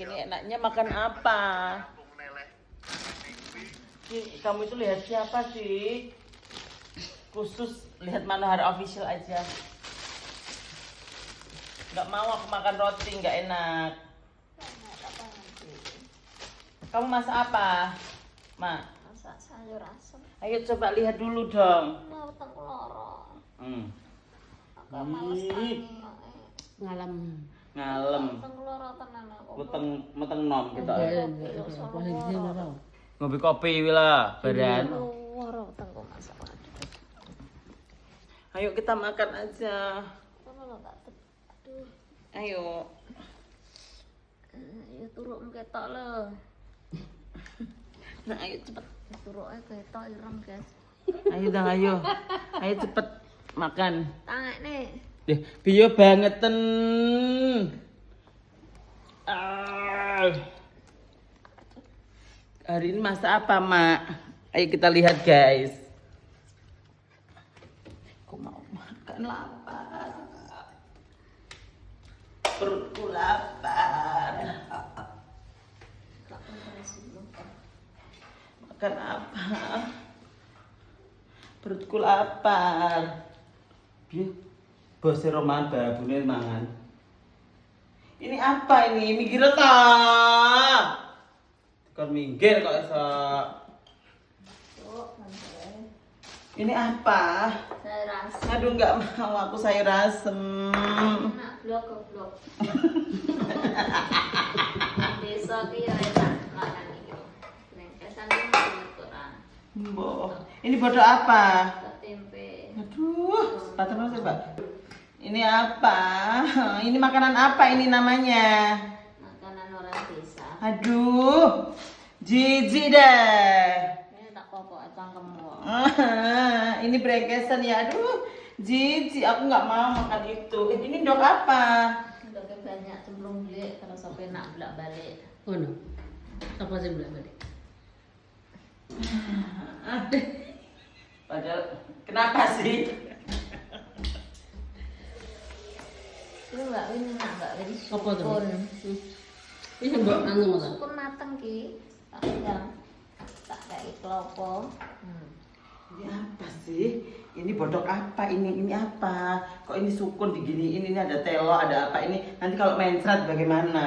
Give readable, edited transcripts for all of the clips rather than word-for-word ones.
gini enaknya makan apa? Kamu itu lihat siapa sih? Khusus lihat Manohara official aja. Nggak mau aku makan roti, nggak enak. Kamu masak apa, Mak? Masak sayur asem. Ayo coba lihat dulu dong. Mau tengku loro. Agak Ih. males tangi. Ngalem. Ngalem. Tengku loro tenan aku. Meteng nom kita. Loro. Ngopi kopi wila, badan. Loro tengku masak. Ayo kita makan aja. Kono lho tak aduh. Ayo. Ya turuk ketok lho. Nah, ayo cepet. Turuke ketok ireng, guys. Ayo dong, ayo. Ayo cepet makan. Tangekne. Deh, biyo bangeten. Hari ini masak apa, Mak? Ayo kita lihat, guys. Aku mau makan lapar. Perutku lapar. Makan apa? Perutku lapar. Biar bose roman babune mangan. Ini apa ini? Minggir ta. Tekan minggir kok iso. Ini apa? Sayur asem. Aduh nggak mau aku sayur asem. Enak blok goblok. Desa ki ya enak makan iki. Lengkesan iki koran. Mbok. Ini bodoh apa? Tempe. Aduh, patron sih, Pak. Ini apa? Ini makanan apa ini namanya? Makanan orang desa. Aduh, jijik deh. Ini tak popok cangkemmu. Ini brengkesan ya. Aduh, jijik. Aku nggak mau makan itu. Ini dok apa? Udah banyak cemplung beli terus sampai nak bolak balik. Ono. Apa sih bolak balik? Padahal kenapa sih? Ini mbak Win nak mbak Win Apa tuh? sukun. Ini mbok anu ta. Sukun mateng ki. Tak yang tak kayak klopo. Ini apa sih? Ini bodok apa ini? Ini apa? Kok ini sukun diginiin? Ini ada telo, ada apa ini? Nanti kalau mencret bagaimana?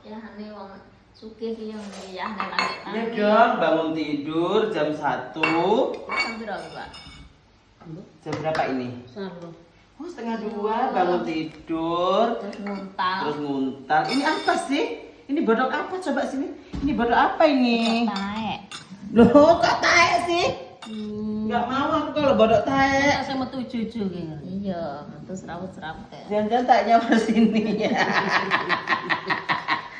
Ya ane wong sugih ki yang ya ane langit. Ya dong, bangun tidur jam 1. Jam piro Pak? Jam berapa ini? Sarlo. Oh, setengah 2 bangun tidur. Terus nguntal. Terus nguntal. Ini apa sih? Ini bodok apa? Coba sini. Ini bodok apa ini? Taek. Loh, kok taek sih? Nggak mau aku kalau bodok taek. Saya metu juju ki. Iya, terus rawut-rawut ya. Jangan-jangan taeknya ke sini ya.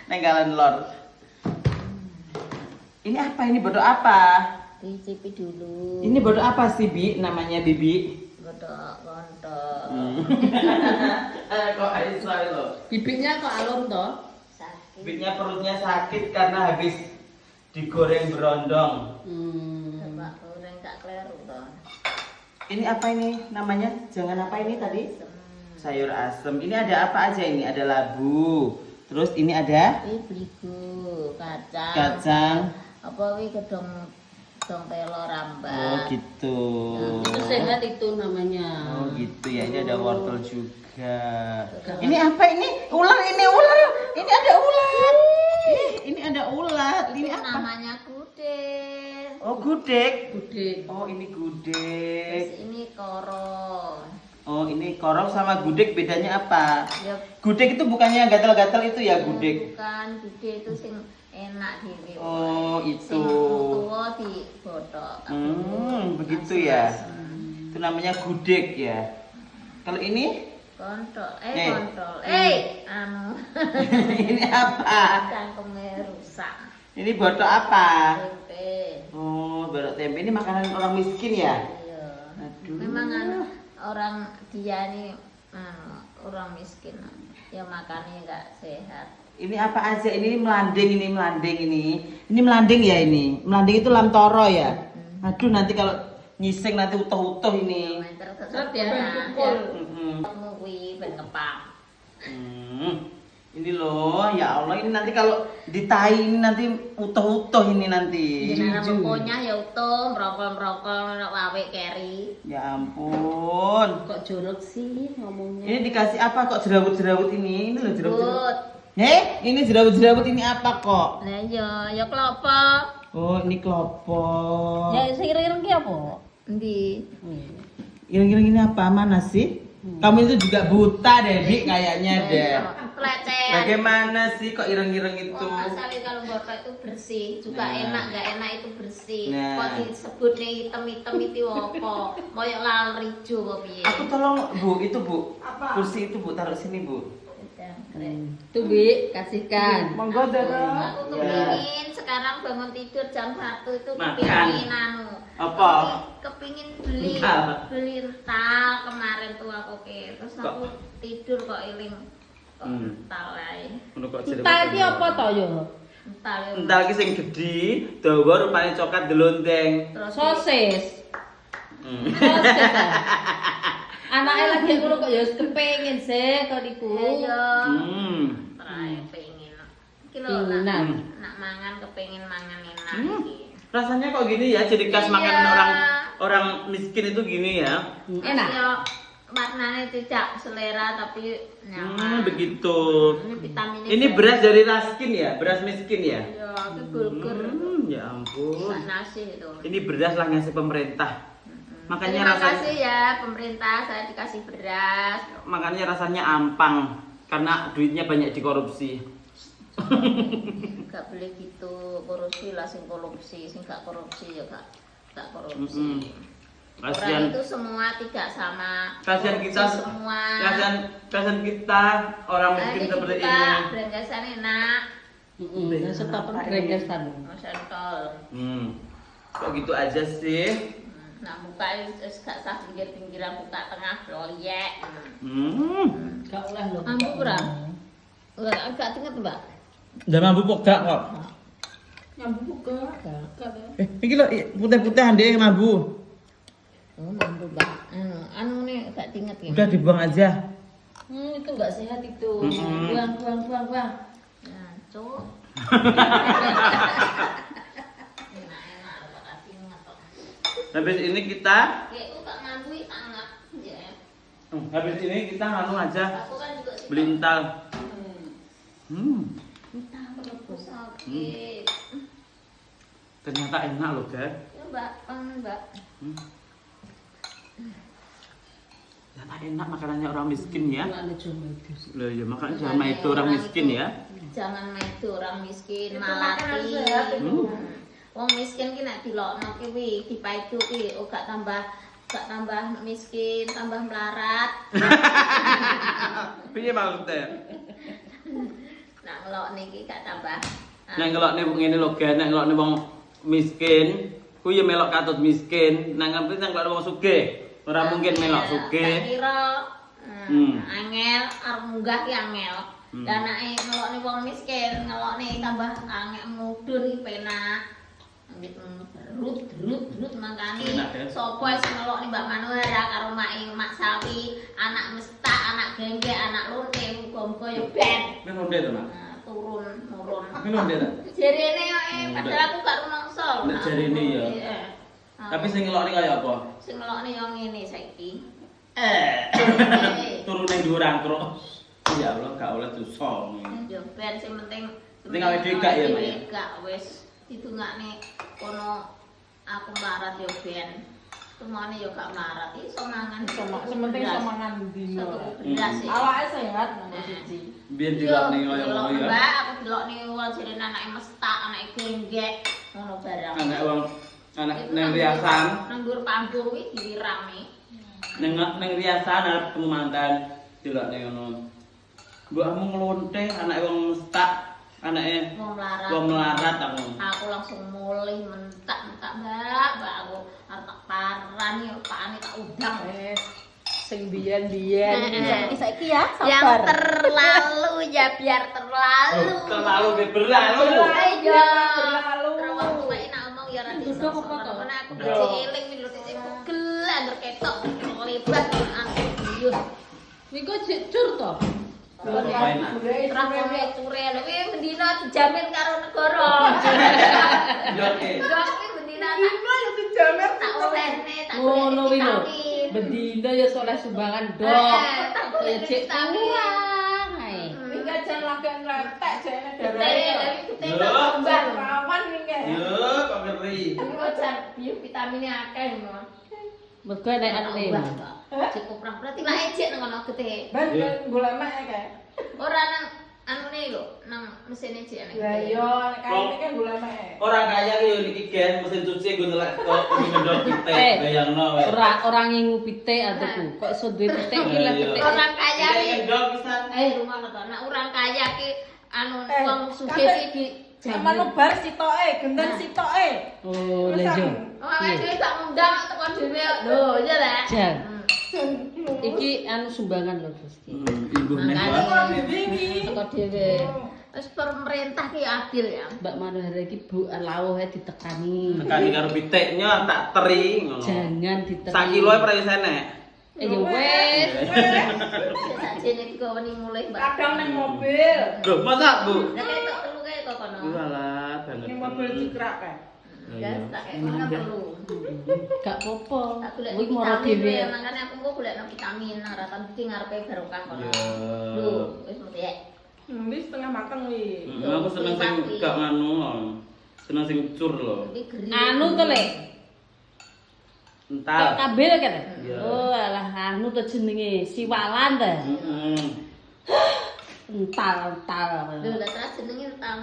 Nenggalan lor. Ini apa? Ini bodok apa? Dicipi dulu. Ini bodok apa sih, Bi? Namanya Bibi. Godok kontol. Kok iso lo? Bibitnya kok alum toh? Sakit. Bibitnya perutnya sakit karena habis digoreng berondong. Coba goreng tak kleru toh. Ini apa ini namanya? Jangan apa ini tadi? Sayur asem. Ini ada apa aja ini? Ada labu. Terus ini ada Ini beligo, kacang. kacang. Apa wi gedong telo rambak. Oh gitu. Itu sehat itu namanya. Oh gitu ya. Ini ada wortel juga. Ini apa ini? Ular ini ular. Ini ada ular. Ini ada ular. Ini Itu apa? namanya gudeg. Oh gudeg. Gede. Oh ini Terus gudeg. ini koro. Oh ini korok sama gudeg bedanya apa? Ya Gudeg itu bukannya gatal-gatal itu ya gudeg? bukan gudeg itu sing enak dhewe. Oh itu. Sing tuwa dibothok. Begitu ya. Itu namanya gudeg ya. Kalau ini? Kontol, Eh. kontol. Anu. Ini apa? Cangkeme rusak. Ini botok apa? Tempe. Oh, botok tempe ini makanan orang miskin ya? Iya. Aduh. Memang anu orang dia nih orang miskin. Ya makannya enggak sehat. Ini apa aja? Ini melanding ini. Ini melanding ya ini. Melanding itu lam toro ya. Aduh nanti kalau nyising nanti utuh-utuh ini. Seret ya. Kamu kuwi ben kepang. Ini loh, ya Allah, ini nanti kalau ditai ini nanti utuh-utuh ini nanti. Jenengan pokoknya ya utuh, merokol-merokol wawe keri. Ya ampun. Kok jorok sih ngomongnya? Ini dikasih apa kok jerawut-jerawut ini? Ini loh jerawut-jerawut. But, Ini jerawut-jerawut ini apa kok? nah ya klopo. Oh, ini klopo. Ya sekira-kira ki apa? Endi? Kira-kira ini apa? Mana sih? Kamu itu juga buta deh, Dik, kayaknya deh. Lecet. Bagaimana sih kok ireng-ireng itu? Wong asale kalau botok itu bersih, juga Nah. enak nggak enak itu bersih. Nah. Kok disebutnya hitam-hitam itu apa? Koyok lal rijo kok piye? Aku tolong Bu, itu Bu. Kursi itu Bu, taruh sini Bu. Udah, keren. Tuh Bi, kasihkan. Monggo Dara. Aku Ya. kepingin sekarang bangun tidur jam 1 itu Makan. kepingin anu. Apa? Kepingin beli Entar. beli ental kemarin tuh aku ke. Terus Kok? aku tidur kok iling kok Hmm. ental ae. Ngono kok jerawat. Entar ki apa to yo? Ental ya. Entar ki sing gedhi, dawa rupane coklat delonteng. Terus Sosis. Hmm. Sosis. Anaknya lagi ngono kok ya wis kepengin sih kok niku. ya Hmm. terae pengen. Iki lho Pinginan. nak mangan kepengin mangan enak Hmm. iki. Rasanya kok gini ya, jadi khas Iya. makanan orang miskin itu gini ya. Enak. Ya warnanya tidak selera tapi nyaman. Begitu. Ini vitaminnya. Ini banyak. beras dari Raskin ya, beras miskin ya. Ya, itu bulgur. Ya ampun. Sak nasi itu. Ini beras lah ngasih pemerintah. Makanya Terima rasanya, kasih ya pemerintah, saya dikasih beras. makanya rasanya ampang karena duitnya banyak dikorupsi. Gak boleh gitu, korupsi lah sing korupsi, sing gak korupsi ya gak korupsi. Mm-mm. Orang Kasihan, itu semua tidak sama. kasihan kita, Korupsi semua. kasihan kita orang miskin Jadi seperti kita ini. berenggasan enak, Heeh, stop gregesan. sentol. Kok gitu aja sih? Nah buka terus gak sah pinggir-pinggiran, buka tengah loyek. Gak oleh lho. Ambu berang? Gak inget mbak. Udah mampu kok kok. Nyambu buka. Ini lo putih-putih ande mampu. Oh mampu mbak. Anu nih gak inget ya. Udah dibuang aja. Itu enggak sehat itu. Mm-mm. Buang. Nah, cuk. Enak-enak, kok kasih inget kok. Habis ini kita, Kayak kok ngambui sangat. Ya. habis ini kita nganu aja Aku kan juga suka. beli ental. Entah aku sakit. Ternyata enak loh guys. Ya mbak, mbak. Ternyata enak makanannya orang miskin ya. Ada cuma itu. Loh ya makanya jangan itu orang miskin ya. Jangan itu orang miskin, Itu malati. makanan sehat itu. Wong miskin ki nek dilokno ki wi dipaidu ki gak tambah miskin, tambah melarat. Piye maksudnya? Nak ngelokne ki gak tambah. Nek ngelokne ngene lho guys, nek ngelokne wong miskin, ku ya melok katut miskin, nang ngerti nang ngelokne wong sugih. Ora mungkin melok sugih. Tak kira Hmm. angel arep munggah ki angel. Hmm. Lah nek ngelokne wong miskin, ngelokne tambah angel mudhun ki penak. Rut mangkane Enak, ya? sapa sing ngelokne Mbak Manuhara karo Mak Sawi, anak mestak, anak gengge, anak lonte, muga-muga ya ben. Men onde to, Mak? Nah, turun. Men onde ta? Jarene yo padahal aku gak rumangsa. Nek jarene ya. Iya. Tapi sing ngelokne kaya apa? Sing ngelokne yo ngene saiki. Turun ning dhuwur angkruk. Ya Allah, gak oleh dosa. Yo ben sing penting Penting awake dhewe gak ya, Mak, ya? Gak wis didungakne kono aku melarat yo ben. Semuanya yo gak melarat, iso mangan. Sementing semangan dino. Beras iki. Awake sehat nomor siji. Biyen dilokne kaya ngono ya. Mbak, aku dilokne wong jenenge anake mestak, anake genggek, ngono barang. Anak wong anak Itu nang nang riasan, nang dhuwur panggung kuwi dirame. nang riasan arep ketemu mantan dilokne ngono. Mbokmu nglonte anake wong mestak, anake Wong melarat. wong melarat aku. Aku langsung mulih mentak-mentak, Mbak aku arep tak parani pakane tak udang. Sing biyen. Saiki ya, yang terlalu ya biar terlalu. Terlalu berlalu. Ayo. Terlalu. Terus waktu nak ngomong ya ora Duduk apa disosok. toh? Karena aku beci eling lho sing ketok lebat bius. Niku cur to. Trakone ture lho kuwi mendina dijamin karo negara. Yo oke. Enggak kuwi mendina tak Yo dijamin tak olehne tak Ngono kuwi lho. vitamin. Bendina ya soleh sumbangan dok. Tak Kaya oleh cek vitamin. uang ae. Enggak jangan lagi ngeretek jane Gede, darahnya. tapi gede Yo. kok kembar. Rawan iki. Yo kok ngeri. Tapi kok jan bius vitaminnya akeh ngono. Mergo nek anune. Cukup ra berarti lah ejek nang kono gede. Ben golek mek kae. Ora nang anune lho, nang mesin ejek nek. Lah gede. yo nek kae kan golek mek. Orang kaya ki yo niki gen mesin cuci gue ndelok kok ngendok pitik bayangno wae. Ora ngingu pitik adukku. Kok iso duwe pitik iki lah pitik. Orang kaya ki Ngendok pisan. rumah to. Nek orang kaya ki anu Eh, wong sugih ki di Zaman bar sitoke, genten sitoke. Oh, lha yo. Wong dhewe gak ngundang teko dhewe. Lho, iya ta? Jan. Iki anu sumbangan lho Gusti. Ibu nek. Kok dhewe Teko dhewe. Wis pemerintah ki adil ya. Mbak Manohara iki bu lawuhe ditekani. Tekani karo pitiknya tak teri ngono. Jangan ditekani. Sak kilo e price enek. Ya wes. Sajene digaweni mulai Mbak. kadang ning mobil. Loh, masa, Bu? Nek ketok telu kae kok kono. Walah, banget. Ning mobil dikrak kae. Gas tak kae kono telu. Gak apa-apa. Tak golek Kuwi moro vitamin dhewe. ya, makane aku engko golekno vitamin harapan iki ngarepe barokah kono. Ya. Lho, wis mesti. Ini setengah mateng wi. Aku seneng sing gak nganu. Seneng sing cur lho. Iki geri. Anu to le. Entar. Kabel kene. Iya. Oh, alah anu to jenenge siwalan ta. Heeh. Ental. Lho, lah terus jenenge utang.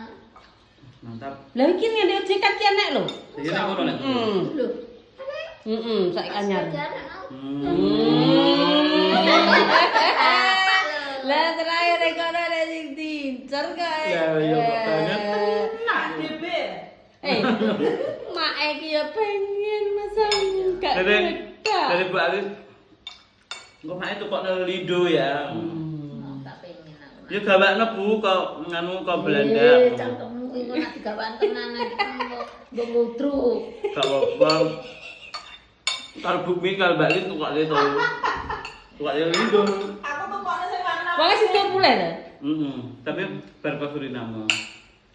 Mantap. Lah iki ngene OJK ki enek lho. Iki nek ngono nek. Lho. Saiki anyar. Hmm. Lah terakhir nek kono nek sing dincer kae. Ya, ya, kok banget. Nah, dhewe. Mak iki ya pengen masang gak Dari beda. Bu Alis. Engko mak itu kok Lido ya. Tak pengen aku. Ya gawakno Bu kok nganu kok Belanda. Cangkemmu iku nek digawan tenan mbok ngudruk. Gak apa-apa. Kalau bumi kalau balik tuh kok itu. Tuh Lido. Aku tuh kok sing warna. Pokoke sudah mulai ta. Tapi berapa Suriname?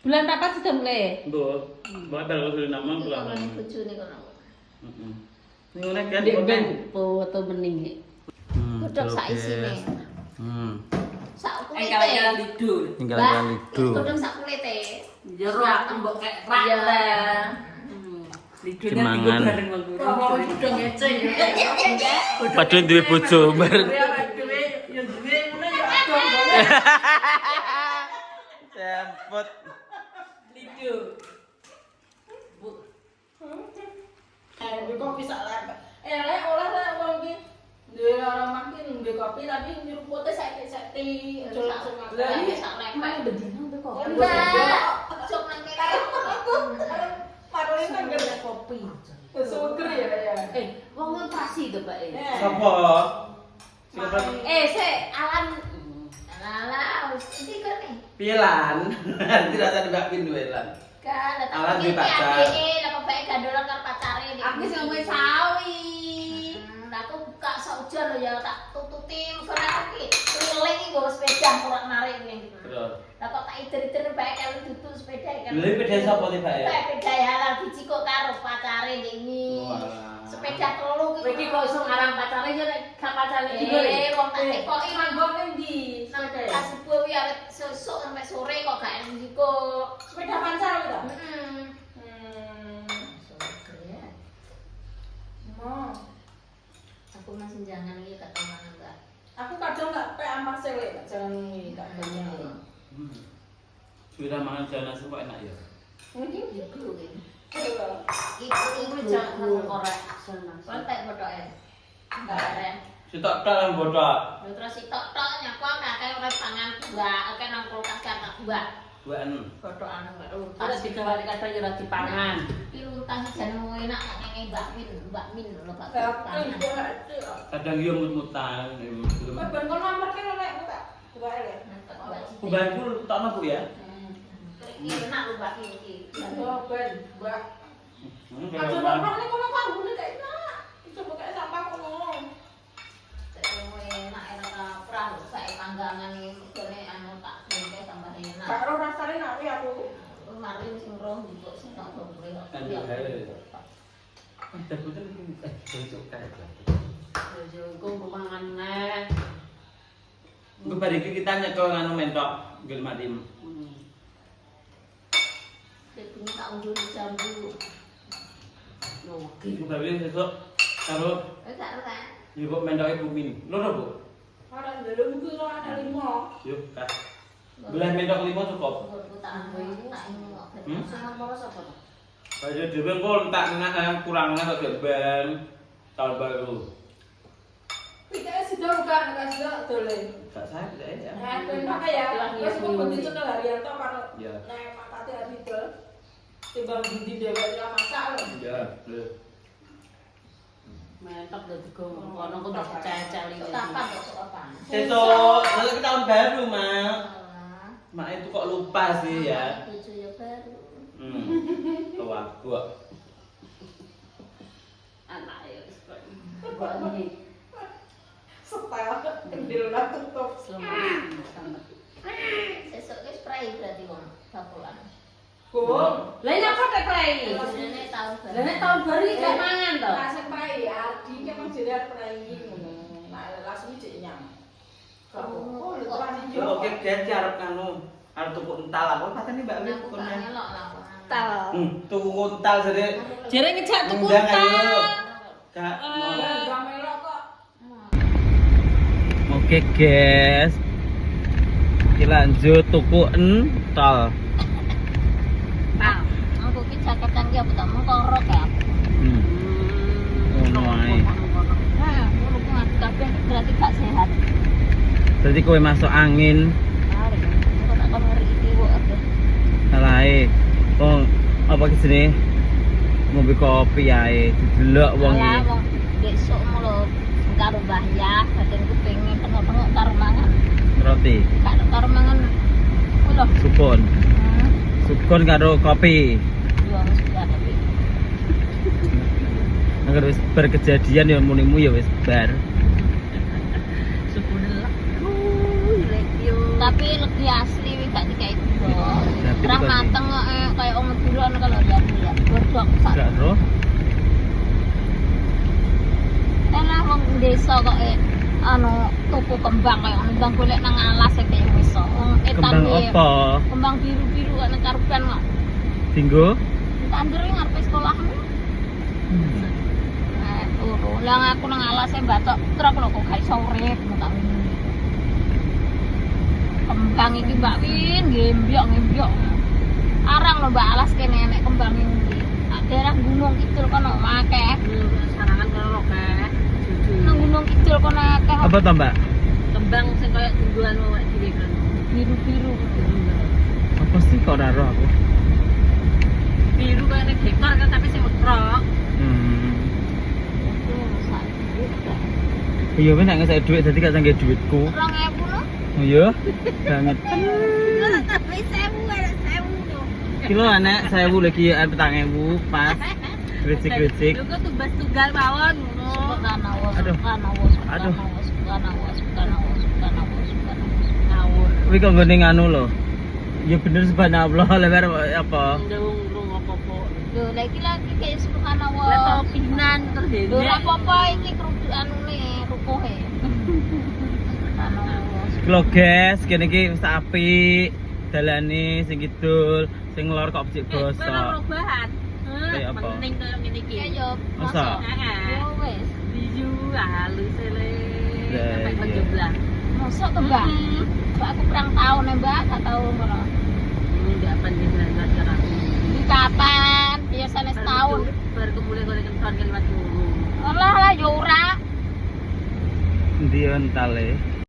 Bulan papat sudah mulai. Tuh. Berapa Suriname Iki pulang. kok bojone kono. Ini ngono kan Dek kok. ben foto bening. Godhog sak isine. Sak kulite. lido. Tinggal Mbak, kali itu. godhog sak kulite. Jero aku mbok kek rak Iya. ta. Lidonya Semangan. tiga bareng wong guru. Oh, udah ngece ya. Padahal duwe bojo bar. Ya dhewe ya dhewe ngono ya adong banget. Sempet. Lido. Kok bisa lempet. Lek oleh lek wong iki duwe orang makin duwe kopi tapi nyerupute saiki-saiki aja langsung makan. Lah iki sak lempek. Bedino mbek kok. Enggak. Cuk nang kene. Padahal kan gak Kopi. seger ya ya. Wong operasi to, Pak. Sopo? Siapa? Sik alam Alah, iki kok nih. Pilan. Nanti rasa Mbak Pin duwe lan. Kan, Alah, duwe iki pacar. adike lah kok bae gandolan karo pacare. Aku sing ngomong sawi. Lah aku buka saujan lho ya tak tututi karena aku ki keliling iki nggo sepeda ora narik kuwi. Terus. Lah kok tak ider-ider bae kalau duduk sepeda kan. Lha iki pede sapa tiba ya? Sepeda halal biji kok karo pacare ini. Walah. Sepeda telu Kowe iki kok iso ngarang pacare yo nek gak pacare iki wong tak tekoki Manggon ning ndi? nang tas subuh wi awet sesuk sampai sore kok gak enak njiko. Sepeda pancar gitu. Heeh. Mau. Aku masih jangan iki ketemu enggak. Aku kadang gak pek amas cewek, jangan ini gak banyak. Sudah mangan jalan suka enak ya. Ini Iku iki. Iku Iku jangan korek asal-asal. Kontek bodoke. Karen. Sitok tok lan botok. Lho terus sitok-tok nyapa kakek ora pangan buah, akeh nang kulkas kata buah. Buan. Bodokan enggak Ora luntas. digawani kadang yo ora dipangan. Iki luntas jane mau enak tak ngene Mbak Min lho Pak. aku Kadang yo mut-mutan. ben kono nomorke nek buka. Buka ya. Kubanku tak mampu ya. Iki enak lho Mbak iki. Oh, ben, buka. Hmm, Aja nomor nek kono kambune gak enak. Coba kayak sampah kono mari sing roh njupuk sing tak gombre. Aduh, debutnya besok kayak Yo engko mangan neh. gue bari kita nyekel nganu mentok gel madim. Debutnya tak undur jambu. Oke. Gue bari besok karo Gak ora. yuk mentok ibu min. Loro, Bu. Ora ndelo mungkin ora ada 5. Yuk, Kak. Belah mentok 5 cukup. Nggonku tak ambil tak ini kok. Sing nomor sapa to? Ayo dhewe engko tak kurangnya kok ben tahun baru. Kita sudah bukan, enggak sudah dole. Gak saya tidak ya. Nah, dan maka ya, terus mau begitu ke Haryanto karo Ya. nek makate artikel timbang budi dewe ora masak lho. Ya, lho. Mentok dadi kono kok udah cecel iki. Kapan kok kapan? Besok, lalu tahun baru, Mak. Alah. Mak itu kok lupa sih ya. Bojo ya baru. Tahu aku. Anak ya wis kok. Kok iki Setel kendil ora tutup. Selamat. sesuk ki spray berarti wong bakulan. Bung, Lah ini apa tek play? Ini tahun baru. Lah nek tahun baru iki gak mangan to. nah sing prai Ardi ki emang jare arep prai ngono. Nah, langsung iki nyam. Oh, lho kan Yo oke dia arep kanu, arep tuku ental apa patene Mbak Wit Aku kono. tak ngelok lah. Tal. Tuku ental jare. Jere ngejak tuku Undang ayo. tal. Kak. Enggak melok kok. Oke guys, kita lanjut tuku ental. Tal. Aku ki jaketan ki apa tak mung rok ya. Ngono ae. Nah, ngono ku kabeh berarti gak sehat. Berarti kowe masuk angin, Mari. Aku tak kon ngeri iki kok. salahe. Wong apa ki jenenge? Ngombe kopi ae, didelok wong Alah, iki. wong besok mulo karo Mbah Yah, batinku pengen tengok-tengok karo mangan. Roti, Karo mangan kuwi lho. sukun. Sukun karo kopi. Yo wis sudah tapi. Agar wis berkejadian ya munimu ya wis bar. Tapi lebih asli wis gak dikai gula. Tapi Terang kok- mateng kok kayak wong Maduran kalau lihat ya. Godhog sak. Gak ro. Elah wong desa kok anu tuku kembang kayak kembang golek nang alas kayak iso. Wong etan Kembang ki apa? kembang biru-biru kok nang karuban kok. Dinggo? Tandur ngarepe sekolahmu. Turu. Lah aku nang alas batok truk lho kok gak iso urip tak wingi. Kembang iki Mbak Win, gembyok. Arang lho Mbak alas kene enek kembang iki. Daerah Gunung Kidul kono akeh. Sarangan karo kek. Nang Gunung Kidul kono akeh Apa to, Mbak? Kembang sing koyo tumbuhan awak dhewe kan. biru-biru. Apa sih kok ora ro aku? Biru koyo nek dekor kan tapi sing mekrok. Iya wis nek ngesek dhuwit dadi gak sangge dhuwitku. 2000 lho. Oh iya? Banget. Tapi 1000 ada 1000 lho. Kilo anak 1000 lagi 4000 pas. Grecik-grecik. Lho kok tumbas tunggal mawon ngono. Subhanallah. Aduh. Subhanallah. Aduh. Subhanallah. Subhanallah. Ngawur. Kuwi kok nggone nganu lho. Ya bener subhanallah lebar apa? Ndung rung apa-apa. Lho, lagi kayak subhanallah. Lah topinan terus Lho, ora apa-apa iki kerudung anune rukuhe. Subhanallah. Lho guys, kene iki wis apik. Dalane sing kidul, sing lor kok becik Ora bosok. perubahan. Kayak apa? Penting koyo ngene iki. Ya yo, Masa? Yo wis. Biyu halus ele. Lah, Sampai iya. menjeblah. Mosok to, Mbak? Mbak aku perang tahun ya, Mbak, gak tahu ngono. Ini enggak panjenengan sekarang. Di kapan? Biasanya setahun. Baru kemudian kalau kenton kan mat turu. Alah lah yo ora. Endi entale?